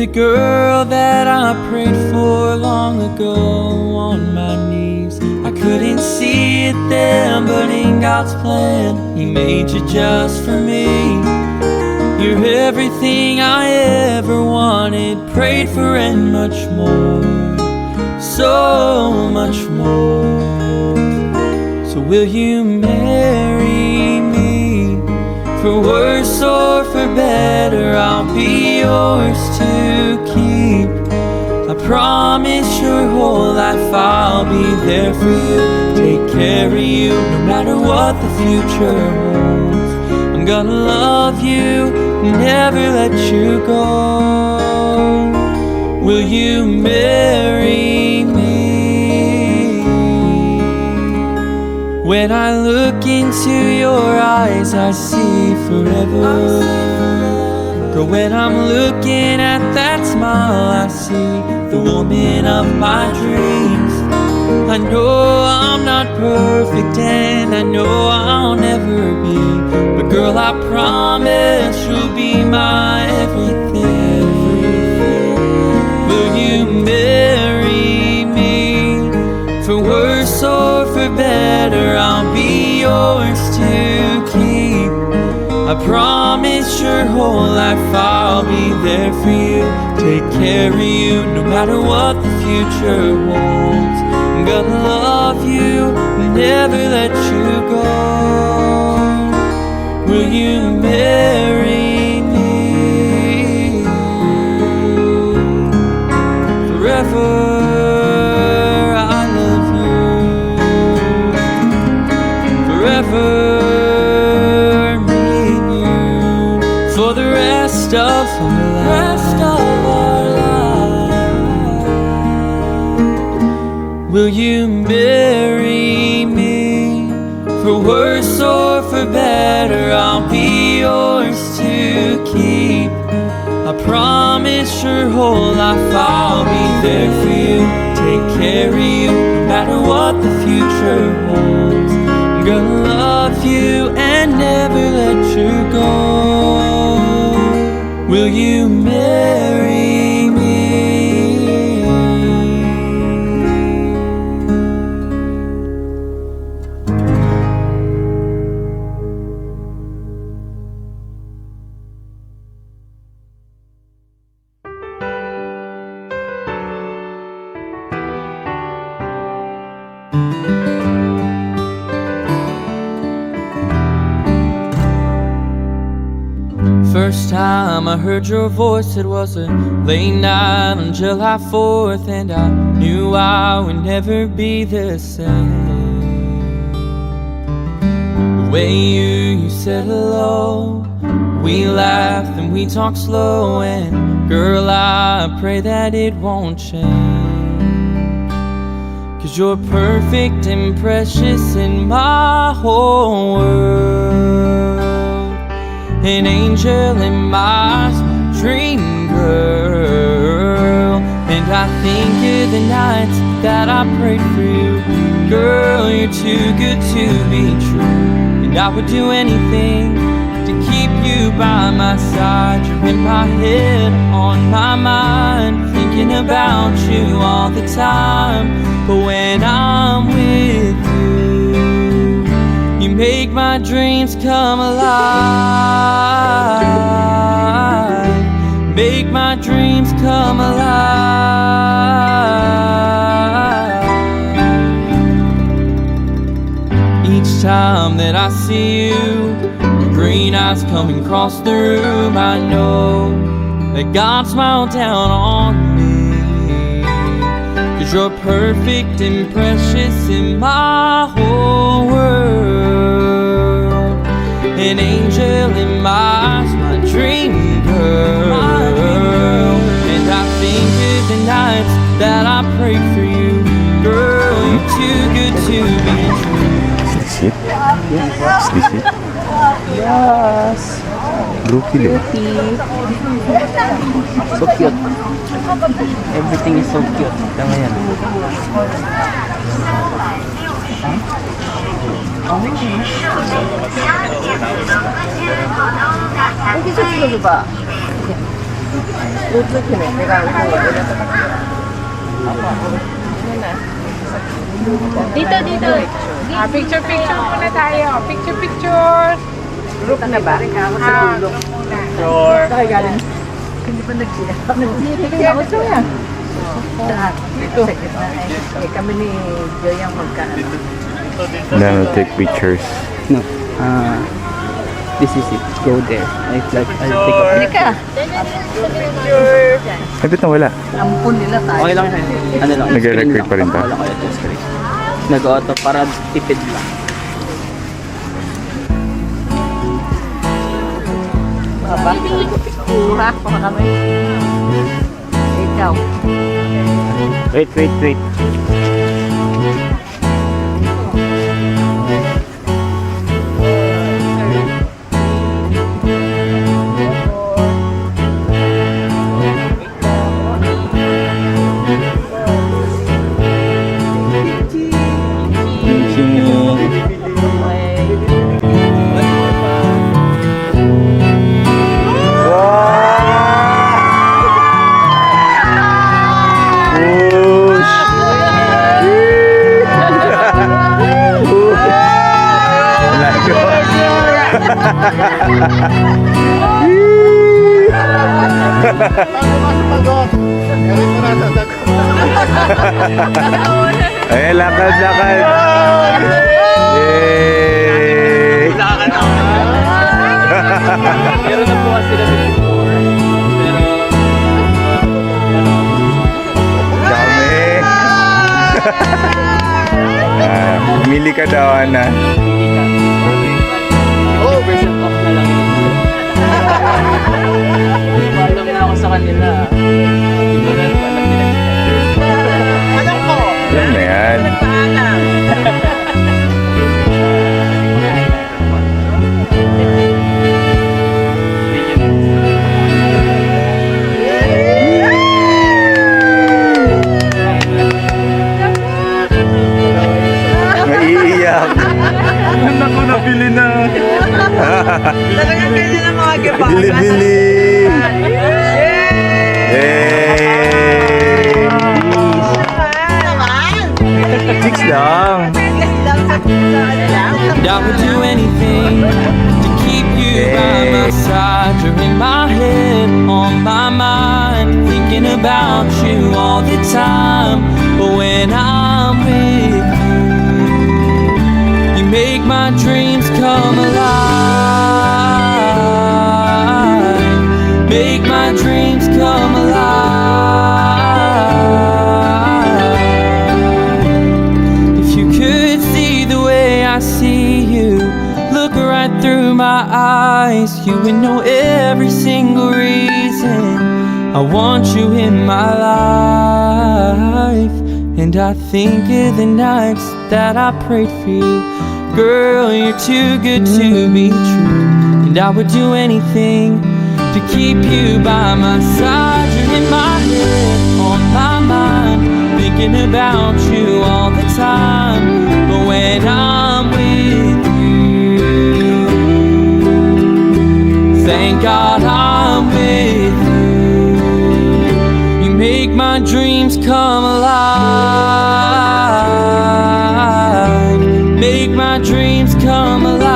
the girl that I prayed for long ago on my knees. I couldn't see it then, but in God's plan, He made you just for me. You're everything I ever wanted, prayed for, and much more, so much more. So will you marry me? For worse or for better, I'll be yours to keep. I promise your whole life I'll be there for you, take care of you no matter what the future holds. I'm gonna love you, never let you go. Will you marry me? When I look into your eyes, I see forever. Girl, when I'm looking at that smile, I see the woman of my dreams. I know I'm not perfect and I know I'll never be, but girl, I promise you'll be my everything. Will you marry me? For worse or for better, I'll be yours to keep. I promise your whole life I'll be there for you, take care of you no matter what the future holds. I'm gonna love you, never let you go. Will you marry me? Forever I love you, forever me and you, for the rest of our lives. Will you marry me? For worse or for better, I'll be yours to keep. I promise your whole life I'll be there for you, take care of you no matter what the future holds. I'm gonna love you and never let you go. Will you marry me? First time I heard your voice, it was a late night on July 4th, and I knew I would never be the same. The way you said hello, we laughed and we talked slow, and girl, I pray that it won't change. 'Cause you're perfect and precious in my whole world, an angel in my eyes, my dream girl. And I think of the nights that I prayed for you. Girl, you're too good to be true, and I would do anything to keep you by my side. You're in my head, on my mind, thinking about you all the time. But when I'm with you, you make my dreams come alive, make my dreams come alive. Each time that I see you, your green eyes coming across the room, I know that God smiled down on me. 'Cause you're perfect and precious in my whole world, an angel in my eyes, my dream girl. And I think of the nights that I prayed for you. Girl, you're too good to be true. Slisit? Slisit? Yes. Brookie, diba? So cute. Everything is so cute. Tama yan. 여기 좀 찍어줘봐. Dito, dito. Picture muna tayo. Picture. Group na ba? Sure. Hindi pa nagsiya. Nagsiya ako siya. Ito. Kami ni Joy ang magkaan. Then we'll take pictures. No. This is it. Go there. I'll take a picture. Ay, ba't nawala? Ampun nila tayo. Okay lang. Ano lang? Nag-record pa rin ba? Wala ko yung screen. Nag-auto para tipid lang. Baba. Kuha pa kami. Ikaw. Wait. Ay, lakad. Yay! Meron na po kasi sila before. Pero... Dami! Mili ka daw, Ana. Version off na lang yun. Follow na ako sa kanila. Hindi na alam nila. Alam na yan. Maiiyak. Naku, nabili na. Talagang ganyan ang mga giba. Bili-bili. Chicks lang. And I would do anything to keep you by my side. You're in my head, on my mind, thinking about you all the time. But when I'm with you, you make my dreams come alive. Make my dreams come alive. If you could see the way I see you, look right through my eyes, you would know every single reason I want you in my life. And I think of the nights that I prayed for you. Girl, you're too good to be true. And I would do anything to keep you by my side. You're in my head, on my mind, thinking about you all the time. But when I'm with you, thank God I'm with you. You make my dreams come alive. Make my dreams come alive.